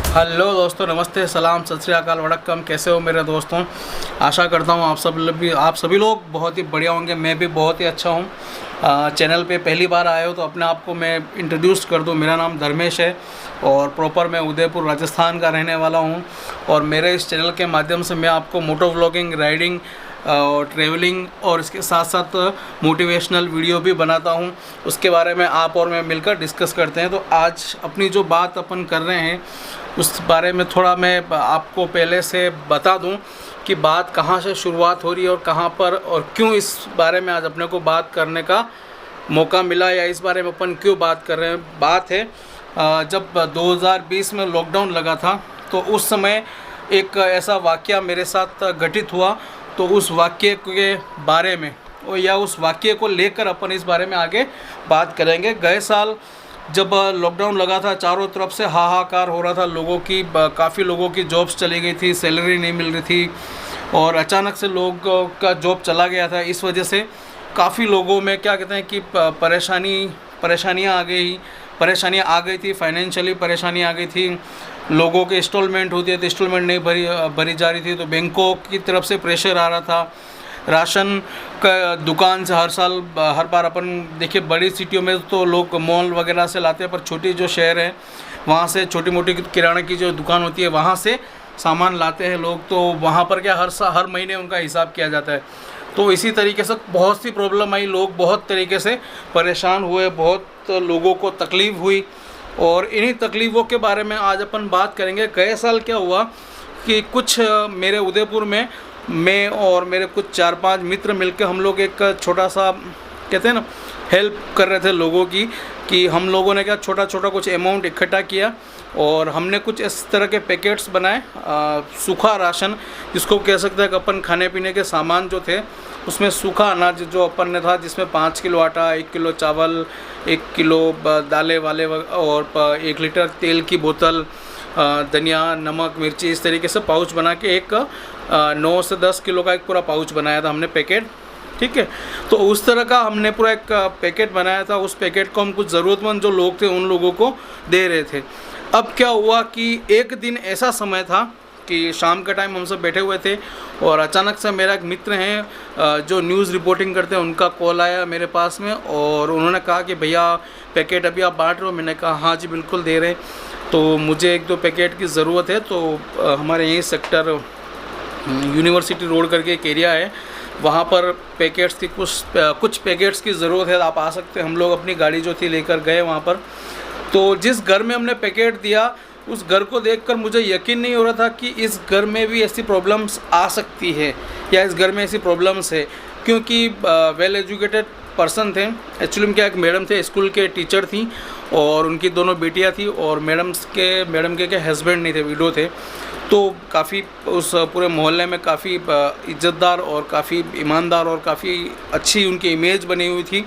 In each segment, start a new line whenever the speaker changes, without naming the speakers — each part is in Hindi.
हेलो दोस्तों, नमस्ते, सलाम, सत श्री अकाल, वड़क्कम। कैसे हो मेरे दोस्तों? आशा करता हूँ आप सभी लोग बहुत ही बढ़िया होंगे। मैं भी बहुत ही अच्छा हूँ। चैनल पे पहली बार आए हो तो अपने आप को मैं इंट्रोड्यूस कर दूँ। मेरा नाम धर्मेश है और प्रॉपर मैं उदयपुर राजस्थान का रहने वाला हूँ। और मेरे इस चैनल के माध्यम से मैं आपको मोटो व्लॉगिंग, राइडिंग और ट्रैवलिंग और इसके साथ साथ मोटिवेशनल वीडियो भी बनाता हूँ। उसके बारे में आप और मैं मिलकर डिस्कस करते हैं। तो आज अपनी जो बात अपन कर रहे हैं उस बारे में थोड़ा मैं आपको पहले से बता दूं कि बात कहाँ से शुरुआत हो रही है और कहाँ पर और क्यों इस बारे में आज अपने को बात करने का मौका मिला, या इस बारे में अपन क्यों बात कर रहे हैं। बात है जब 2020 में लॉकडाउन लगा था तो उस समय एक ऐसा वाक़या मेरे साथ घटित हुआ। तो उस वाक़ये के बारे में या उस वाक़ये को लेकर अपन इस बारे में आगे बात करेंगे। गए साल जब लॉकडाउन लगा था, चारों तरफ से हाहाकार हो रहा था लोगों की, काफ़ी लोगों की जॉब्स चली गई थी, सैलरी नहीं मिल रही थी और अचानक से लोगों का जॉब चला गया था। इस वजह से काफ़ी लोगों में क्या कहते हैं कि परेशानियाँ आ गई थी, फाइनेंशियली परेशानी आ गई थी। लोगों के इंस्टॉलमेंट होती है तो इंस्टॉलमेंट नहीं भरी जा रही थी, तो बैंकों की तरफ से प्रेशर आ रहा था। राशन का दुकान से हर बार अपन देखिए, बड़ी सिटियों में तो लोग मॉल वगैरह से लाते हैं, पर छोटी जो शहर है वहाँ से छोटी मोटी किराना की जो दुकान होती है वहाँ से सामान लाते हैं लोग। तो वहाँ पर क्या हर महीने उनका हिसाब किया जाता है। तो इसी तरीके से बहुत सी प्रॉब्लम आई, लोग बहुत तरीके से परेशान हुए, बहुत लोगों को तकलीफ़ हुई और इन्हीं तकलीफ़ों के बारे में आज अपन बात करेंगे। गए साल क्या हुआ कि कुछ मेरे उदयपुर में मैं और मेरे कुछ 4-5 मित्र मिलकर हम लोग एक छोटा सा कहते हैं ना हेल्प कर रहे थे लोगों की, कि हम लोगों ने क्या छोटा छोटा कुछ अमाउंट इकट्ठा किया और हमने कुछ इस तरह के पैकेट्स बनाए, सूखा राशन जिसको कह सकते हैं कि अपन खाने पीने के सामान जो थे उसमें सूखा अनाज जो अपन ने था, जिसमें 5 किलो आटा, 1 किलो चावल, 1 किलो दालें वाले और 1 लीटर तेल की बोतल, धनिया, नमक, मिर्ची, इस तरीके से पाउच बना के एक 9 से 10 किलो का एक पूरा पाउच बनाया था हमने पैकेट। ठीक है, तो उस तरह का हमने पूरा एक पैकेट बनाया था। उस पैकेट को हम कुछ ज़रूरतमंद जो लोग थे उन लोगों को दे रहे थे। अब क्या हुआ कि एक दिन ऐसा समय था कि शाम का टाइम हम सब बैठे हुए थे और अचानक से मेरा एक मित्र हैं जो न्यूज़ रिपोर्टिंग करते हैं, उनका कॉल आया मेरे पास में और उन्होंने कहा कि भैया पैकेट अभी आप बांट रहे हो? मैंने कहा हाँ जी बिल्कुल दे रहे हैं। तो मुझे 1-2 पैकेट की ज़रूरत है। तो हमारे यही सेक्टर यूनिवर्सिटी रोड करके एक एरिया है, वहाँ पर पैकेट्स की कुछ पैकेट्स की ज़रूरत है, आप आ सकते हैं। हम लोग अपनी गाड़ी जो थी लेकर गए वहाँ पर। तो जिस घर में हमने पैकेट दिया उस घर को देखकर मुझे यकीन नहीं हो रहा था कि इस घर में भी ऐसी प्रॉब्लम्स आ सकती है या इस घर में ऐसी प्रॉब्लम्स है, क्योंकि वेल एजुकेटेड पर्सन थे। एक्चुअली में क्या, एक मैडम थे, स्कूल के टीचर थी और उनकी दोनों बेटियां थी और मैडम के हस्बैंड नहीं थे, विडो थे। तो काफ़ी उस पूरे मोहल्ले में काफ़ी इज़्ज़तदार और काफ़ी ईमानदार और काफ़ी अच्छी उनकी इमेज बनी हुई थी।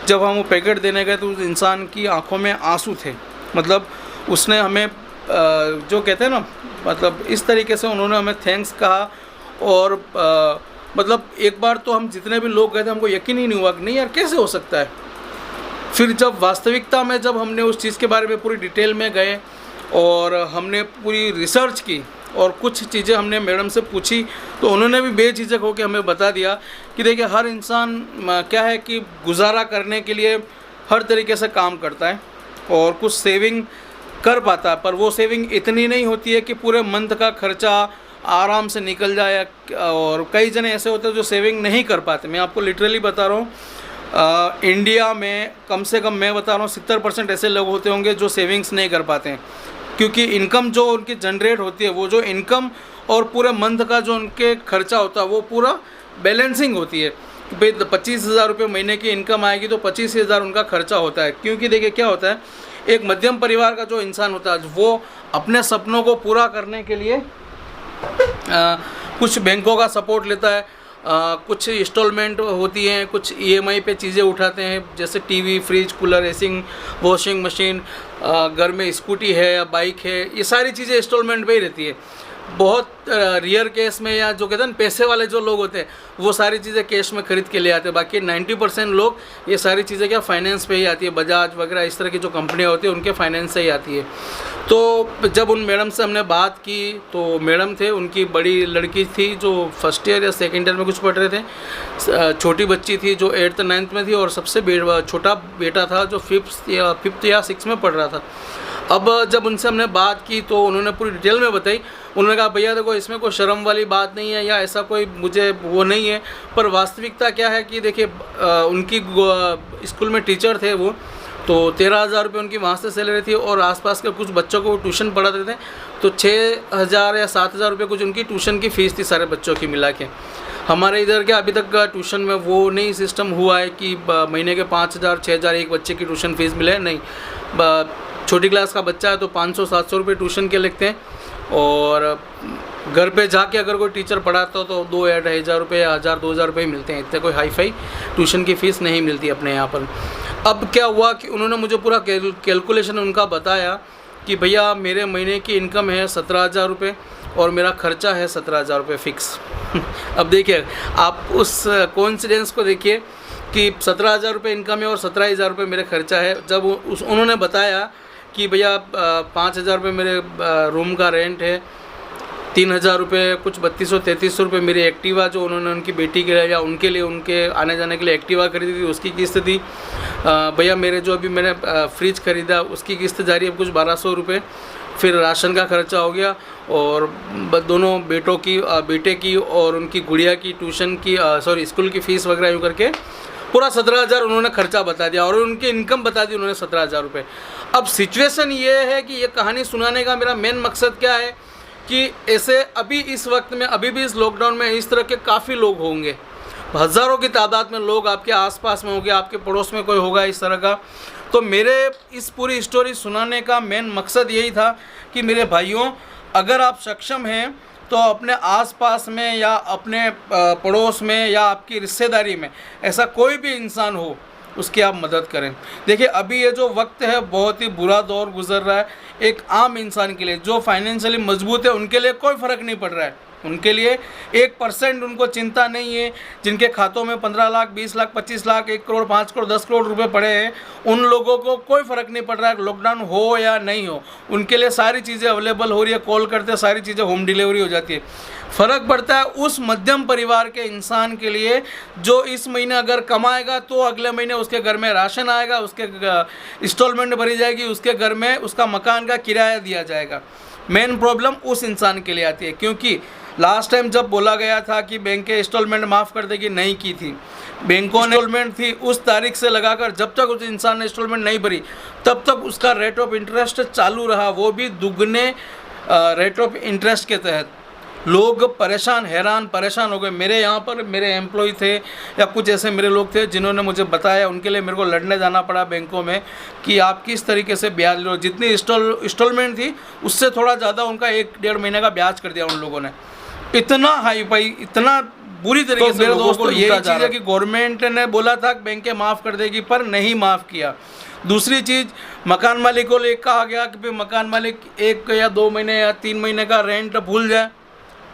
जब हम वो पैकेट देने गए तो उस इंसान की आंखों में आंसू थे। मतलब उसने हमें जो कहते हैं ना, मतलब इस तरीके से उन्होंने हमें थैंक्स कहा और मतलब एक बार तो हम जितने भी लोग गए थे हमको यकीन ही नहीं हुआ कि नहीं यार कैसे हो सकता है। फिर जब वास्तविकता में जब हमने उस चीज़ के बारे में पूरी डिटेल में गए और हमने पूरी रिसर्च की और कुछ चीज़ें हमने मैडम से पूछी, तो उन्होंने भी बेझिझक होकर हमें बता दिया कि देखिए हर इंसान क्या है कि गुजारा करने के लिए हर तरीके से काम करता है और कुछ सेविंग कर पाता है, पर वो सेविंग इतनी नहीं होती है कि पूरे मंथ का खर्चा आराम से निकल जाए। और कई जने ऐसे होते हैं जो सेविंग नहीं कर पाते। मैं आपको लिटरली बता रहा हूँ, इंडिया में कम से कम मैं बता रहा हूँ 70% ऐसे लोग होते होंगे जो सेविंग्स नहीं कर पाते हैं, क्योंकि इनकम जो उनकी जनरेट होती है, वो जो इनकम और पूरे मंथ का जो उनके खर्चा होता है वो पूरा बैलेंसिंग होती है। भाई 25,000 रुपये महीने की इनकम आएगी तो 25,000 उनका खर्चा होता है। क्योंकि देखिए क्या होता है, एक मध्यम परिवार का जो इंसान होता है वो अपने सपनों को पूरा करने के लिए कुछ बैंकों का सपोर्ट लेता है, कुछ इंस्टॉलमेंट होती हैं, कुछ ईएमआई पे चीज़ें उठाते हैं, जैसे TV, fridge, cooler, AC, washing machine, घर में स्कूटी है या बाइक है, ये सारी चीज़ें इंस्टॉलमेंट पे ही रहती है। बहुत रियर केस में, या जो कहते हैं ना पैसे वाले जो लोग होते हैं, वो सारी चीज़ें कैश में खरीद के ले आते हैं। बाकी 90% लोग ये सारी चीज़ें क्या फाइनेंस पे ही आती है, बजाज वगैरह इस तरह की जो कंपनियां होती है उनके फाइनेंस से ही आती है। तो जब उन मैडम से हमने बात की तो मैडम थे, उनकी बड़ी लड़की थी जो फर्स्ट ईयर या सेकेंड ईयर में कुछ पढ़ रहे थे, छोटी बच्ची थी जो 8th 9th में थी, और सबसे छोटा बेटा था जो 5th या 6th में पढ़ रहा था। अब जब उनसे हमने बात की तो उन्होंने पूरी डिटेल में बताई। उन्होंने कहा भैया देखो, इसमें कोई शर्म वाली बात नहीं है या ऐसा कोई मुझे वो नहीं है, पर वास्तविकता क्या है कि देखिए उनकी स्कूल में टीचर थे वो, तो 13,000 रुपये उनकी वहाँ से सैलरी थी, और आसपास के कुछ बच्चों को वो ट्यूशन पढ़ाते थे, तो 6,000 या 7,000 रुपये कुछ उनकी ट्यूशन की फ़ीस थी सारे बच्चों की मिला के। हमारे इधर क्या अभी तक ट्यूशन में वो नहीं सिस्टम हुआ है कि महीने के 5,000 6,000 एक बच्चे की ट्यूशन फ़ीस मिले, नहीं। छोटी क्लास का बच्चा है तो 500-700 रुपये ट्यूशन के लगते हैं, और घर पे जाके अगर कोई टीचर पढ़ाता हो तो 2 या 2,500 रुपये या 1,000-2,000 रुपये ही मिलते हैं, इतने कोई हाई फाई ट्यूशन की फ़ीस नहीं मिलती अपने यहाँ पर। अब क्या हुआ कि उन्होंने मुझे पूरा कैलकुलेशन उनका बताया कि भैया मेरे महीने की इनकम है 17,000 रुपये और मेरा खर्चा है 17,000 रुपये फ़िक्स। अब देखिए आप उस कोइंसिडेंस को देखिए कि 17,000 रुपये इनकम है और 17,000 रुपये मेरे खर्चा है। जब उन्होंने बताया कि भैया 5,000 रुपये मेरे रूम का रेंट है, 3,000 रुपये कुछ 3,200-3,300 रुपये मेरी एक्टिवा जो उन्होंने उनकी बेटी के लिए या उनके लिए उनके आने जाने के लिए एक्टिवा खरीदी थी उसकी किस्त थी, भैया मेरे जो अभी मैंने फ्रिज ख़रीदा उसकी किस्त जा रही है कुछ 1,200 रुपये, फिर राशन का खर्चा हो गया, और दोनों बेटे की और उनकी गुड़िया की ट्यूशन की स्कूल की फ़ीस वगैरह यूँ करके पूरा 17,000 उन्होंने खर्चा बता दिया, और उनकी इनकम बता दी उन्होंने 17,000 रुपये। अब सिचुएशन ये है कि ये कहानी सुनाने का मेरा मेन मकसद क्या है कि ऐसे अभी इस वक्त में, अभी भी इस लॉकडाउन में इस तरह के काफ़ी लोग होंगे, हज़ारों की तादाद में लोग आपके आसपास में होंगे, आपके पड़ोस में कोई होगा इस तरह का। तो मेरे इस पूरी स्टोरी सुनाने का मेन मकसद यही था कि मेरे भाइयों, अगर आप सक्षम हैं तो अपने आसपास में या अपने पड़ोस में या आपकी रिश्तेदारी में ऐसा कोई भी इंसान हो उसकी आप मदद करें। देखिए अभी ये जो वक्त है बहुत ही बुरा दौर गुजर रहा है, एक आम इंसान के लिए जो फाइनेंशियली मजबूत है उनके लिए कोई फ़र्क नहीं पड़ रहा है, उनके लिए 1% उनको चिंता नहीं है। जिनके खातों में 15 लाख 20 लाख 25 लाख 1 करोड़ 5 करोड़ 10 करोड़ रुपए पड़े हैं, उन लोगों को कोई फ़र्क नहीं पड़ रहा है लॉकडाउन हो या नहीं हो, उनके लिए सारी चीज़ें अवेलेबल हो रही है, कॉल करते सारी चीज़ें होम डिलीवरी हो जाती है। फ़र्क पड़ता है उस मध्यम परिवार के इंसान के लिए जो इस महीने अगर कमाएगा तो अगले महीने उसके घर में राशन आएगा, उसके इंस्टॉलमेंट भरी जाएगी, उसके घर में उसका मकान का किराया दिया जाएगा। मेन प्रॉब्लम उस इंसान के लिए आती है, क्योंकि लास्ट टाइम जब बोला गया था कि बैंक के इंस्टॉलमेंट माफ़ कर देगी, नहीं की थी। बैंकों ने इंस्टॉलमेंट थी उस तारीख से लगाकर जब तक उस इंसान ने इंस्टॉलमेंट नहीं भरी तब तक उसका रेट ऑफ इंटरेस्ट चालू रहा, वो भी दुगने रेट ऑफ इंटरेस्ट के तहत। लोग परेशान हैरान परेशान हो गए। मेरे यहाँ पर मेरे एम्प्लॉय थे या कुछ ऐसे मेरे लोग थे जिन्होंने मुझे बताया, उनके लिए मेरे को लड़ने जाना पड़ा बैंकों में कि आप किस तरीके से ब्याज लो। जितनी इंस्टॉलमेंट थी उससे थोड़ा ज़्यादा उनका 1-1.5 महीने का ब्याज कर दिया उन लोगों ने। इतना हाई फाई, इतना बुरी तरीके से मेरे दोस्तों यही चीज़ है कि गवर्नमेंट ने बोला था बैंकें माफ़ कर देगी पर नहीं माफ़ किया। दूसरी चीज़, मकान मालिक को ले कहा गया कि भाई मकान मालिक 1 या 2 महीने या 3 महीने का रेंट भूल जाए,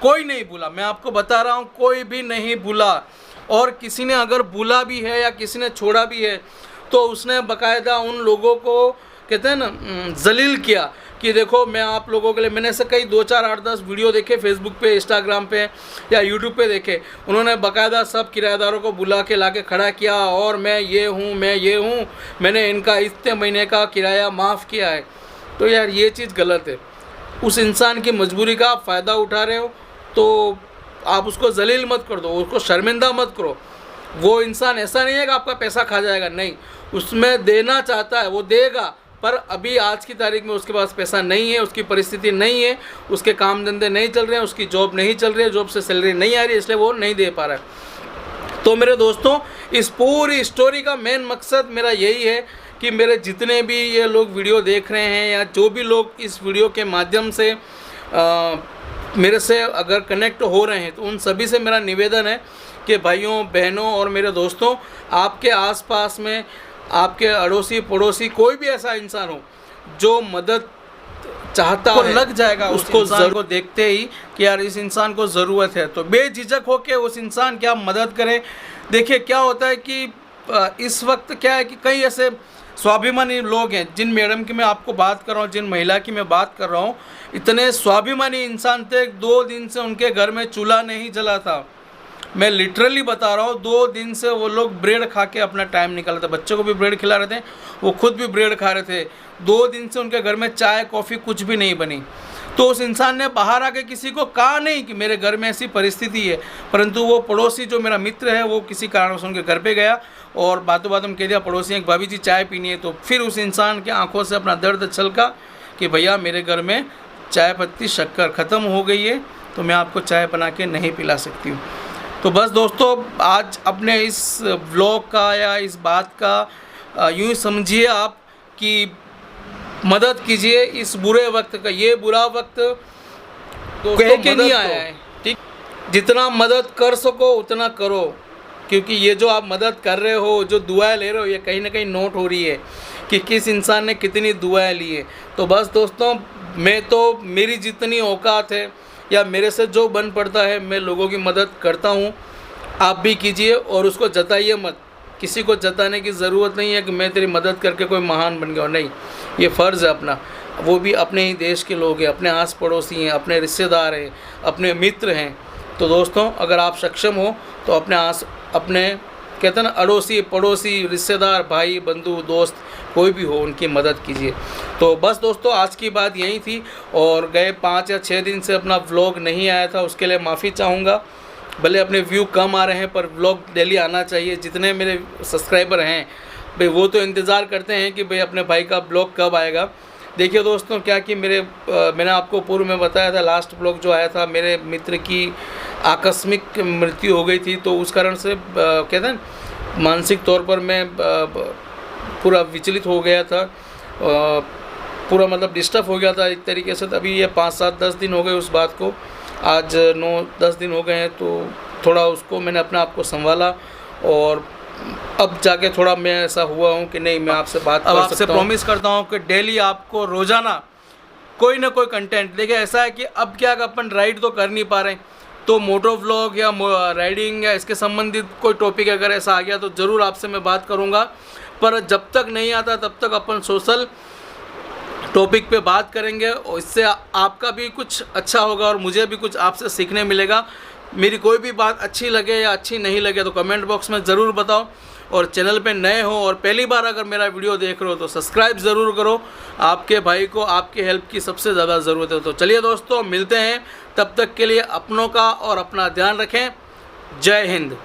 कोई नहीं भूला। मैं आपको बता रहा हूँ कोई भी नहीं भूला, और किसी ने अगर भूला भी है या किसी ने छोड़ा भी है तो उसने बाकायदा उन लोगों को कहते हैं ना जलील किया कि देखो मैं आप लोगों के लिए, मैंने ऐसे कई 2 4 8 10 वीडियो देखे फेसबुक पे, इंस्टाग्राम पे या यूट्यूब पे देखे। उन्होंने बाकायदा सब किराएदारों को बुला के ला के खड़ा किया और मैं ये हूँ, मैंने इनका इतने महीने का किराया माफ़ किया है। तो यार ये चीज़ गलत है। उस इंसान की मजबूरी का आप फ़ायदा उठा रहे हो तो आप उसको जलील मत कर दो, उसको शर्मिंदा मत करो। वो इंसान ऐसा नहीं है कि आपका पैसा खा जाएगा, नहीं, उसमें देना चाहता है वो देगा, पर अभी आज की तारीख में उसके पास पैसा नहीं है, उसकी परिस्थिति नहीं है, उसके काम धंधे नहीं चल रहे हैं, उसकी जॉब नहीं चल रही है, जॉब से सैलरी नहीं आ रही है, इसलिए वो नहीं दे पा रहा है। तो मेरे दोस्तों, इस पूरी स्टोरी का मेन मकसद मेरा यही है कि मेरे जितने भी ये लोग वीडियो देख रहे हैं या जो भी लोग इस वीडियो के माध्यम से मेरे से अगर कनेक्ट हो रहे हैं तो उन सभी से मेरा निवेदन है कि भाइयों बहनों और मेरे दोस्तों, आपके आसपास में आपके अड़ोसी पड़ोसी कोई भी ऐसा इंसान हो जो मदद चाहता है लग जाएगा उसको इंसान को देखते ही कि यार इस इंसान को ज़रूरत है, तो बेझिझक होके उस इंसान की आप मदद करें। देखिए क्या होता है कि इस वक्त क्या है कि कई ऐसे स्वाभिमानी लोग हैं, जिन मैडम की मैं आपको बात कर रहा हूँ, जिन महिला की मैं बात कर रहा हूँ, इतने स्वाभिमानी इंसान थे, 2 दिन से उनके घर में चूल्हा नहीं जला था। मैं लिटरली बता रहा हूँ, 2 दिन से वो लोग ब्रेड खा के अपना टाइम निकालते थे, बच्चों को भी ब्रेड खिला रहे थे, वो खुद भी ब्रेड खा रहे थे। 2 दिन से उनके घर में चाय कॉफ़ी कुछ भी नहीं बनी। तो उस इंसान ने बाहर आके किसी को कहा नहीं कि मेरे घर में ऐसी परिस्थिति है, परंतु वो पड़ोसी जो मेरा मित्र है वो किसी कारणवश उनके घर पे गया और बातों बातों में कह दिया पड़ोसी एक भाभी जी चाय पीनी है। तो फिर उस इंसान के आंखों से अपना दर्द छलका कि भैया मेरे घर में चाय पत्ती शक्कर ख़त्म हो गई है, तो मैं आपको चाय बना के नहीं पिला सकती हूँ। तो बस दोस्तों, आज अपने इस व्लॉग का या इस बात का यूँ समझिए आप कि मदद कीजिए इस बुरे वक्त का। ये बुरा वक्त कह के नहीं आया है, ठीक? जितना मदद कर सको उतना करो, क्योंकि ये जो आप मदद कर रहे हो, जो दुआएं ले रहे हो, ये कहीं ना कहीं नोट हो रही है कि किस इंसान ने कितनी दुआएं ली है। तो बस दोस्तों, मैं तो मेरी जितनी औकात है या मेरे से जो बन पड़ता है मैं लोगों की मदद करता हूँ। आप भी कीजिए और उसको जताइए मत। किसी को जताने की ज़रूरत नहीं है कि मैं तेरी मदद करके कोई महान बन गया, नहीं। ये फ़र्ज़ है अपना, वो भी अपने ही देश के लोग हैं, अपने आस पड़ोसी हैं, अपने रिश्तेदार हैं, अपने मित्र हैं। तो दोस्तों, अगर आप सक्षम हो तो अपने कहते हैं ना, अड़ोसी पड़ोसी रिश्तेदार भाई बंधु दोस्त कोई भी हो, उनकी मदद कीजिए। तो बस दोस्तों, आज की बात यही थी और गए 5 या 6 दिन से अपना व्लॉग नहीं आया था, उसके लिए माफ़ी चाहूँगा। भले अपने व्यू कम आ रहे हैं पर व्लॉग डेली आना चाहिए। जितने मेरे सब्सक्राइबर हैं भाई वो तो इंतज़ार करते हैं कि भाई अपने भाई का ब्लॉग कब आएगा। देखिए दोस्तों, क्या कि मैंने आपको पूर्व में बताया था, लास्ट ब्लॉग जो आया था मेरे मित्र की आकस्मिक मृत्यु हो गई थी, तो उस कारण से कहते हैं मानसिक तौर पर मैं पूरा विचलित हो गया था, पूरा मतलब डिस्टर्ब हो गया था एक तरीके से। तभी ये 5, 7, 10 दिन हो गए उस बात को, आज 9, 10 दिन हो गए हैं। तो थोड़ा उसको मैंने अपने आप को संभाला और अब जाके थोड़ा मैं ऐसा हुआ हूँ कि नहीं, मैं आपसे बात कर सकता हूँ। अब आपसे प्रॉमिस करता हूँ कि डेली आपको रोज़ाना कोई ना कोई कंटेंट। देखिए ऐसा है कि अब क्या अपन राइड तो कर नहीं पा रहे हैं, तो मोटो व्लॉग या राइडिंग या इसके संबंधित कोई टॉपिक अगर ऐसा आ गया तो ज़रूर आपसे मैं बात करूँगा। पर जब तक नहीं आता तब तक अपन सोशल टॉपिक पे बात करेंगे और इससे आपका भी कुछ अच्छा होगा और मुझे भी कुछ आपसे सीखने मिलेगा। मेरी कोई भी बात अच्छी लगे या अच्छी नहीं लगे तो कमेंट बॉक्स में ज़रूर बताओ। और चैनल पे नए हो और पहली बार अगर मेरा वीडियो देख रहे हो तो सब्सक्राइब ज़रूर करो। आपके भाई को आपके हेल्प की सबसे ज़्यादा ज़रूरत है। तो चलिए दोस्तों, मिलते हैं, तब तक के लिए अपनों का और अपना ध्यान रखें। जय हिंद।